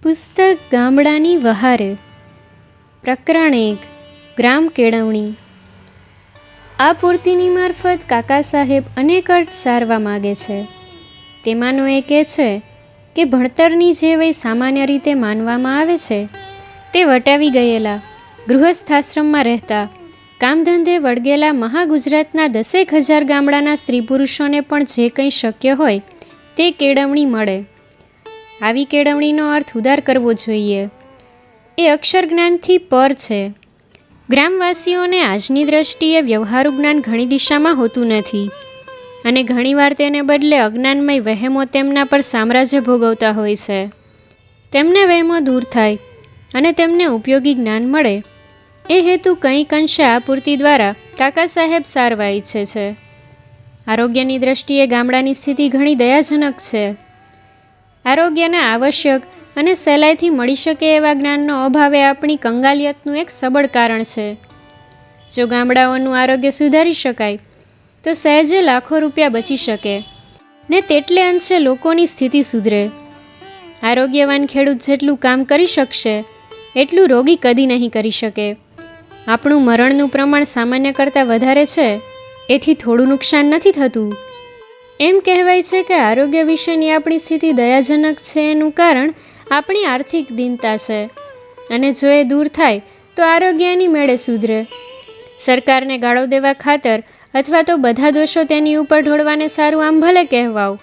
પુસ્તક ગામડાની વહારે પ્રકરણ 1 ગ્રામ કેળવણી. આ પૂર્તિની મારફત કાકા સાહેબ અનેક અર્થ સારવા માગે છે. તેમાંનો એક એ છે કે ભણતરની જે વય સામાન્ય રીતે માનવામાં આવે છે તે વટાવી ગયેલા ગૃહસ્થાશ્રમમાં રહેતા કામધંધે વળગેલા મહાગુજરાતના 10,000 ગામડાના સ્ત્રી પુરુષોને પણ જે કંઈ શક્ય હોય તે કેળવણી મળે. આવી કેળવણીનો અર્થ ઉદાર કરવો જોઈએ. એ અક્ષર જ્ઞાનથી પર છે. ગ્રામવાસીઓને આજની દ્રષ્ટિએ વ્યવહારુ જ્ઞાન ઘણી દિશામાં હોતું નથી અને ઘણીવાર તેને બદલે અજ્ઞાનમય વહેમો તેમના પર સામ્રાજ્ય ભોગવતા હોય છે. તેમને વહેમો દૂર થાય અને તેમને ઉપયોગી જ્ઞાન મળે એ હેતુ કંઈક અંશે આ પૂર્તિ દ્વારા કાકા સાહેબ સારવા ઈચ્છે છે. આરોગ્યની દ્રષ્ટિએ ગામડાની સ્થિતિ ઘણી દયાજનક છે. આરોગ્યના આવશ્યક અને સહેલાઈથી મળી શકે એવા જ્ઞાનનો અભાવ એ આપણી કંગાલિયતનું એક સબળ કારણ છે. જો ગામડાઓનું આરોગ્ય સુધારી શકાય તો સહેજે લાખો રૂપિયા બચી શકે ને તેટલે અંશે લોકોની સ્થિતિ સુધરે. આરોગ્યવાન ખેડૂત જેટલું કામ કરી શકશે એટલું રોગી કદી નહીં કરી શકે. આપણું મરણનું પ્રમાણ સામાન્ય કરતાં વધારે છે એથી થોડું નુકસાન નથી થતું. એમ કહેવાય છે કે આરોગ્ય વિશેની આપણી સ્થિતિ દયાજનક છે એનું કારણ આપણી આર્થિક દીનતા છે અને જો એ દૂર થાય તો આરોગ્યની મેળે સુધરે. સરકારને ગાળો દેવા ખાતર અથવા તો બધા દોષો તેની ઉપર ઢોળવાને સારું આમ ભલે કહેવાવ,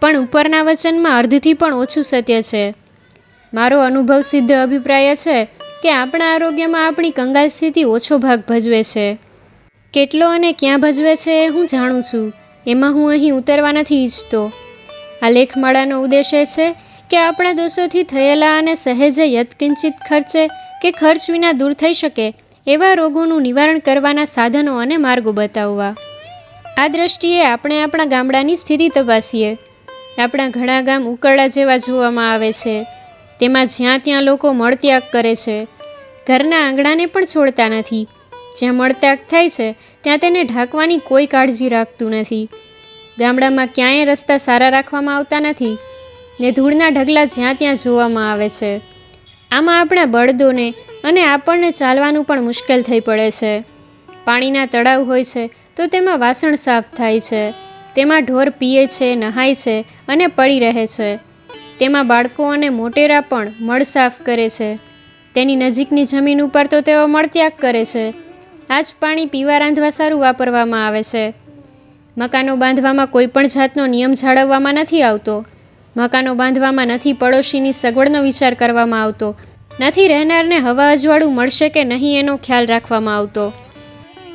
પણ ઉપરના વચનમાં અર્ધથી પણ ઓછું સત્ય છે. મારો અનુભવ સિદ્ધ અભિપ્રાય છે કે આપણા આરોગ્યમાં આપણી કંગાલ સ્થિતિ ઓછો ભાગ ભજવે છે. કેટલો અને ક્યાં ભજવે છે એ હું જાણું છું, એમાં હું અહીં ઉતરવા નથી ઈચ્છતો. આ લેખમાળાનો ઉદ્દેશ એ છે કે આપણા દોષોથી થયેલા અને સહેજે યત્કિંચિત ખર્ચે કે ખર્ચ વિના દૂર થઈ શકે એવા રોગોનું નિવારણ કરવાના સાધનો અને માર્ગો બતાવવા. આ દ્રષ્ટિએ આપણે આપણા ગામડાની સ્થિતિ તપાસીએ. આપણા ઘણા ગામ ઉકરડા જેવા જોવામાં આવે છે. તેમાં જ્યાં ત્યાં લોકો મળત્યાગ કરે છે. ઘરના આંગણાને પણ છોડતા નથી. જ્યાં મળત્યાગ થાય છે ત્યાં તેને ઢાંકવાની કોઈ કાળજી રાખતું નથી. ગામડામાં ક્યાંય રસ્તા સારા રાખવામાં આવતા નથી ને ધૂળના ઢગલા જ્યાં ત્યાં જોવામાં આવે છે. આમાં આપણા બળદોને અને આપણને ચાલવાનું પણ મુશ્કેલ થઈ પડે છે. પાણીના તળાવ હોય છે તો તેમાં વાસણ સાફ થાય છે. તેમાં ઢોર પીએ છે, નહાય છે અને પડી રહે છે. તેમાં બાળકો અને મોટેરા પણ મળ સાફ કરે છે. તેની નજીકની જમીન ઉપર તો તેઓ મળત્યાગ કરે છે. આ જ પાણી પીવા રાંધવા સારું વાપરવામાં આવે છે. મકાનો બાંધવામાં કોઈ પણ જાતનો નિયમ જાળવવામાં નથી આવતો. મકાનો બાંધવામાં નથી પડોશીની સગવડનો વિચાર કરવામાં આવતો, નથી રહેનારને હવા અજવાળું મળશે કે નહીં એનો ખ્યાલ રાખવામાં આવતો.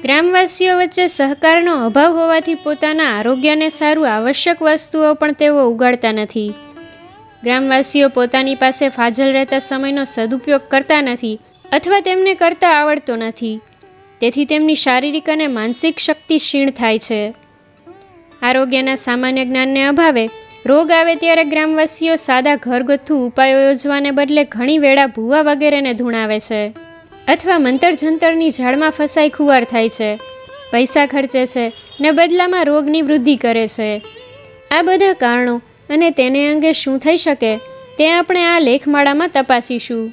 ગ્રામવાસીઓ વચ્ચે સહકારનો અભાવ હોવાથી પોતાના આરોગ્યને સારું આવશ્યક વસ્તુઓ પણ તેઓ ઉગાડતા નથી. ગ્રામવાસીઓ પોતાની પાસે ફાજલ રહેતા સમયનો સદુપયોગ કરતા નથી અથવા તેમને કરતા આવડતો નથી. તેથી તેમની શારીરિક અને માનસિક શક્તિ ક્ષીણ થાય છે. આરોગ્યના સામાન્ય જ્ઞાનને અભાવે રોગ આવે ત્યારે ગ્રામવાસીઓ સાદા ઘરગથ્થુ ઉપાયો યોજવાને બદલે ઘણી વેળા ભૂવા વગેરેને ધૂણાવે છે અથવા મંતર જંતરની ઝાડમાં ફસાઈ ખુવાર થાય છે. પૈસા ખર્ચે છે ને બદલામાં રોગની વૃદ્ધિ કરે છે. આ બધા કારણો અને તેને અંગે શું થઈ શકે તે આપણે આ લેખમાળામાં તપાસીશું.